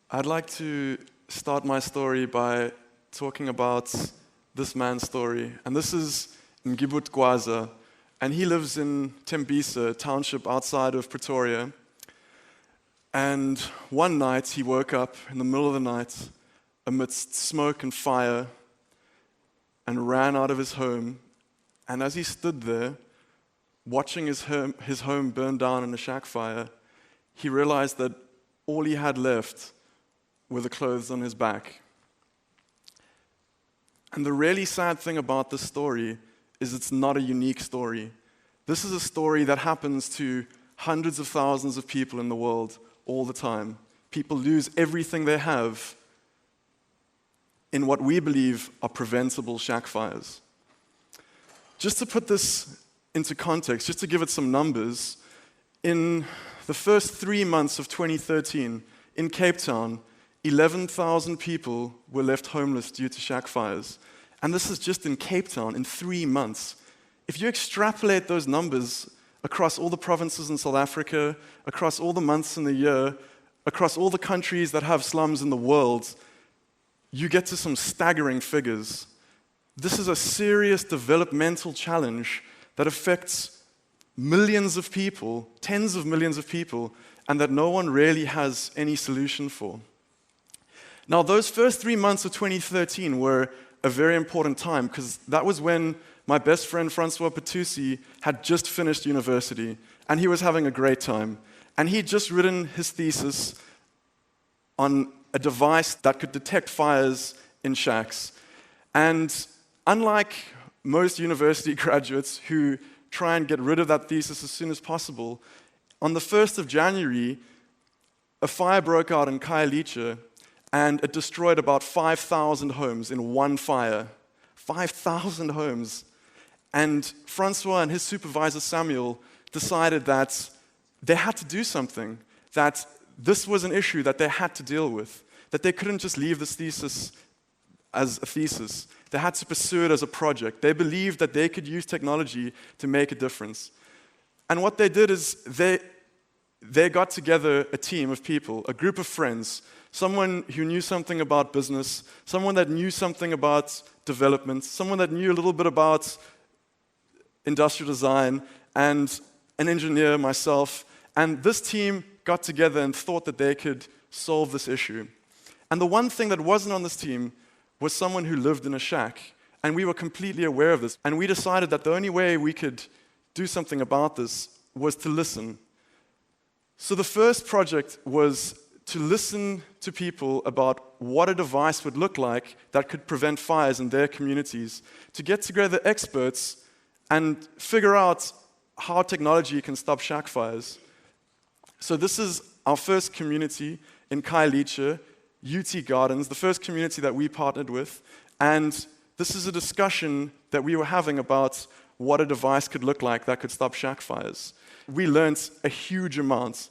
I'd like to start my story by talking about this man's story. And this is Ngibut Gwaza, and he lives in Tembisa, a township outside of Pretoria. And one night he woke up in the middle of the night amidst smoke and fire and ran out of his home. And as he stood there, watching his home burn down in a shack fire, he realized that all he had left were the clothes on his back. And the really sad thing about this story is it's not a unique story. This is a story that happens to hundreds of thousands of people in the world all the time. People lose everything they have in what we believe are preventable shack fires. Just to put this into context, just to give it some numbers, in the first 3 months of 2013, in Cape Town, 11,000 people were left homeless due to shack fires. And this is just in Cape Town in 3 months. If you extrapolate those numbers across all the provinces in South Africa, across all the months in the year, across all the countries that have slums in the world, you get to some staggering figures. This is a serious developmental challenge that affects millions of people, tens of millions of people, and that no one really has any solution for. Now, those first 3 months of 2013 were a very important time because that was when my best friend Francois Petusi had just finished university, and he was having a great time. And he'd just written his thesis on a device that could detect fires in shacks. And unlike most university graduates who try and get rid of that thesis as soon as possible, on the 1st of January, a fire broke out in Khayelitsha, and it destroyed about 5,000 homes in one fire. 5,000 homes. And Francois and his supervisor Samuel decided that they had to do something, that this was an issue that they had to deal with, that they couldn't just leave this thesis as a thesis. They had to pursue it as a project. They believed that they could use technology to make a difference. And what they did is they got together a team of people, a group of friends, someone who knew something about business, someone that knew something about development, someone that knew a little bit about industrial design, and an engineer, myself. And this team got together and thought that they could solve this issue. And the one thing that wasn't on this team was someone who lived in a shack. And we were completely aware of this. And we decided that the only way we could do something about this was to listen. So the first project was to listen to people about what a device would look like that could prevent fires in their communities, to get together experts and figure out how technology can stop shack fires. So this is our first community in Khayelitsha, UT Gardens, the first community that we partnered with, and this is a discussion that we were having about what a device could look like that could stop shack fires. We learned a huge amount.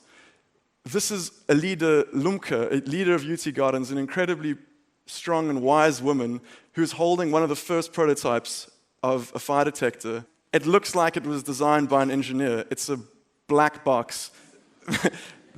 This is a leader, Lumkani, a leader of UT Gardens, an incredibly strong and wise woman who's holding one of the first prototypes of a fire detector. It looks like it was designed by an engineer. It's a black box.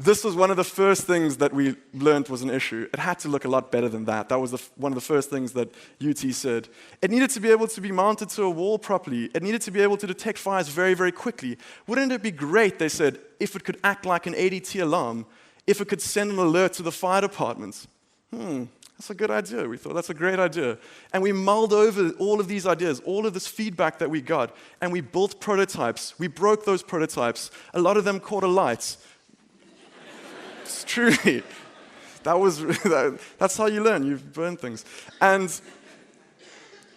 This was one of the first things that we learned was an issue. It had to look a lot better than that. That was one of the first things that UT said. It needed to be able to be mounted to a wall properly. It needed to be able to detect fires very, very quickly. Wouldn't it be great, they said, if it could act like an ADT alarm, if it could send an alert to the fire department? That's a good idea. We thought, that's a great idea. And we mulled over all of these ideas, all of this feedback that we got, and we built prototypes. We broke those prototypes. A lot of them caught alight. It's truly. That's how you learn. You burn things. And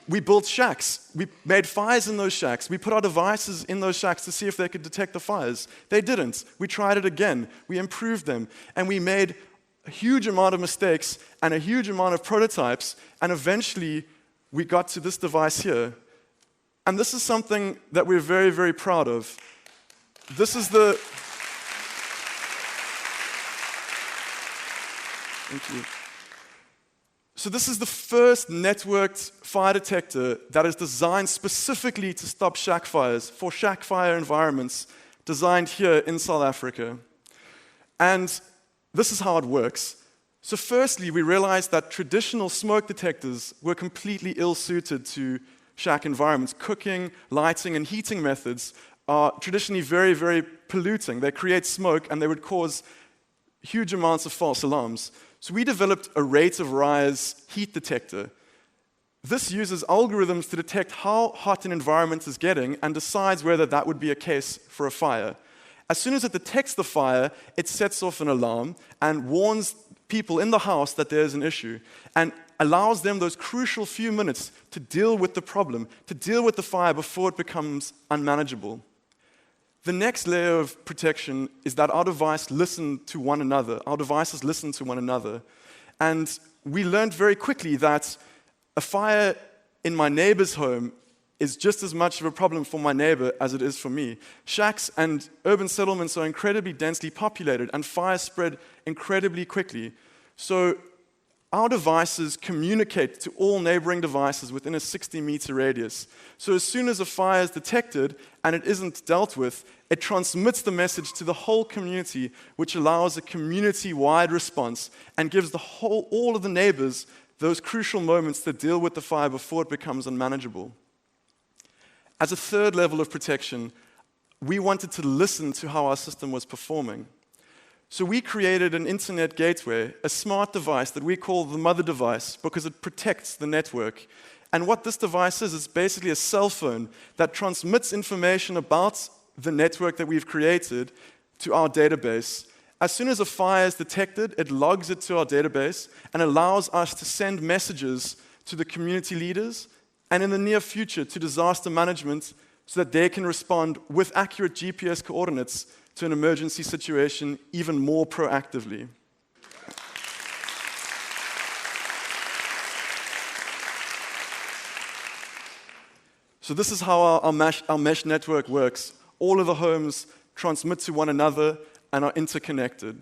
we built shacks. We made fires in those shacks. We put our devices in those shacks to see if they could detect the fires. They didn't. We tried it again. We improved them. And we made a huge amount of mistakes and a huge amount of prototypes. And eventually, we got to this device here. And this is something that we're very, very proud of. This is the... Thank you. So this is the first networked fire detector that is designed specifically to stop shack fires, for shack fire environments, designed here in South Africa. And this is how it works. So firstly, we realized that traditional smoke detectors were completely ill-suited to shack environments. Cooking, lighting, and heating methods are traditionally very, very polluting. They create smoke, and they would cause huge amounts of false alarms. So we developed a rate of rise heat detector. This uses algorithms to detect how hot an environment is getting and decides whether that would be a case for a fire. As soon as it detects the fire, it sets off an alarm and warns people in the house that there's an issue and allows them those crucial few minutes to deal with the problem, to deal with the fire before it becomes unmanageable. The next layer of protection is that our devices listen to one another. And we learned very quickly that a fire in my neighbor's home is just as much of a problem for my neighbor as it is for me. Shacks and urban settlements are incredibly densely populated, and fires spread incredibly quickly. So our devices communicate to all neighboring devices within a 60-meter radius. So as soon as a fire is detected and it isn't dealt with, it transmits the message to the whole community, which allows a community-wide response and gives all of the neighbors those crucial moments to deal with the fire before it becomes unmanageable. As a third level of protection, we wanted to listen to how our system was performing. So we created an internet gateway, a smart device that we call the mother device because it protects the network. And what this device is basically a cell phone that transmits information about the network that we've created to our database. As soon as a fire is detected, it logs it to our database and allows us to send messages to the community leaders and in the near future to disaster management so that they can respond with accurate GPS coordinates to an emergency situation even more proactively. So this is how our mesh network works. All of the homes transmit to one another and are interconnected.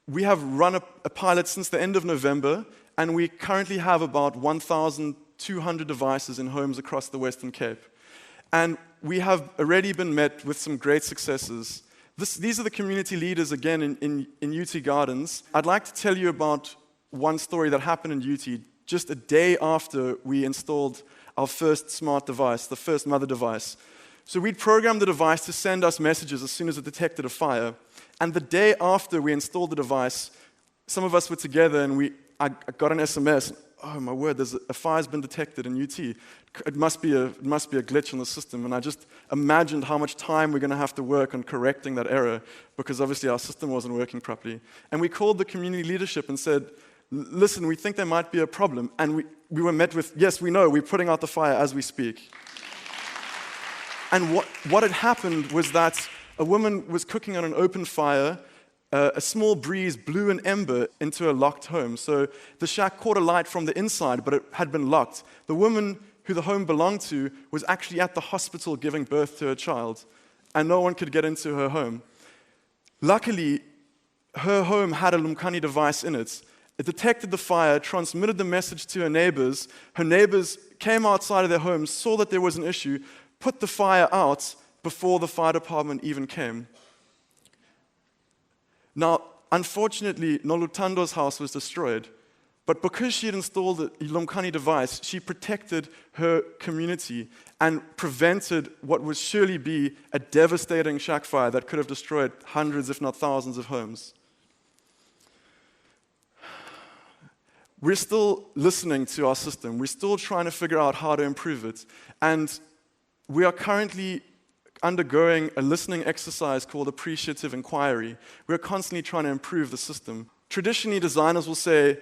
We have run a pilot since the end of November, and we currently have about 1,200 devices in homes across the Western Cape. And we have already been met with some great successes. These are the community leaders, again, in UT Gardens. I'd like to tell you about one story that happened in UT just a day after we installed our first smart device, the first mother device. So we'd programmed the device to send us messages as soon as it detected a fire. And the day after we installed the device, some of us were together and I got an SMS. Oh my word, a fire's been detected in UT. It must be a glitch in the system. And I just imagined how much time we're going to have to work on correcting that error because obviously our system wasn't working properly. And we called the community leadership and said, listen, we think there might be a problem. And we were met with, yes, we know, we're putting out the fire as we speak. And what had happened was that a woman was cooking on an open fire. A small breeze blew an ember into a locked home. So the shack caught a light from the inside, but it had been locked. The woman who the home belonged to was actually at the hospital giving birth to her child, and no one could get into her home. Luckily, her home had a Lumkani device in it. It detected the fire, transmitted the message to her neighbors. Her neighbors came outside of their homes, saw that there was an issue, put the fire out before the fire department even came. Now, unfortunately, Nolutando's house was destroyed, but because she had installed a Lumkani device, she protected her community and prevented what would surely be a devastating shack fire that could have destroyed hundreds, if not thousands, of homes. We're still listening to our system. We're still trying to figure out how to improve it. And we are currently undergoing a listening exercise called appreciative inquiry. We're constantly trying to improve the system. Traditionally, designers will say,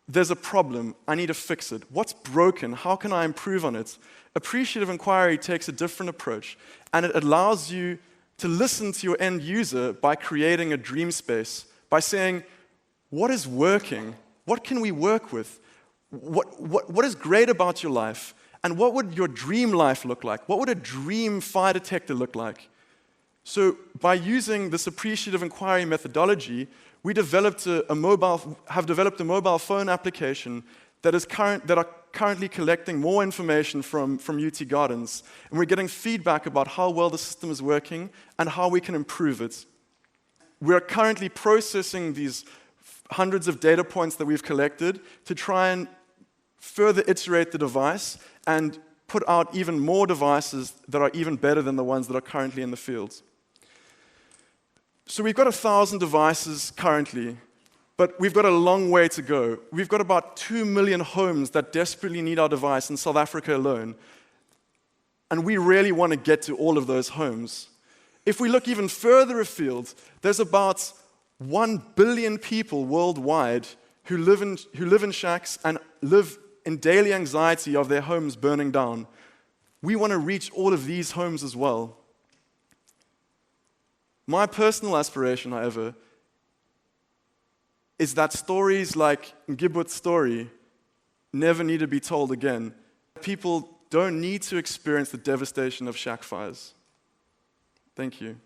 there's a problem, I need to fix it. What's broken? How can I improve on it? Appreciative inquiry takes a different approach, and it allows you to listen to your end user by creating a dream space, by saying, what is working? What can we work with? What is great about your life? And what would your dream life look like? What would a dream fire detector look like? So by using this appreciative inquiry methodology, we have developed a mobile phone application that are currently collecting more information from UT Gardens. And we're getting feedback about how well the system is working and how we can improve it. We're currently processing these hundreds of data points that we've collected to try and further iterate the device and put out even more devices that are even better than the ones that are currently in the field. So we've got 1,000 devices currently, but we've got a long way to go. We've got about 2 million homes that desperately need our device in South Africa alone, and we really want to get to all of those homes. If we look even further afield, there's about 1 billion people worldwide who live in shacks and live in daily anxiety of their homes burning down. We want to reach all of these homes as well. My personal aspiration, however, is that stories like Ngibut's story never need to be told again. People don't need to experience the devastation of shack fires. Thank you.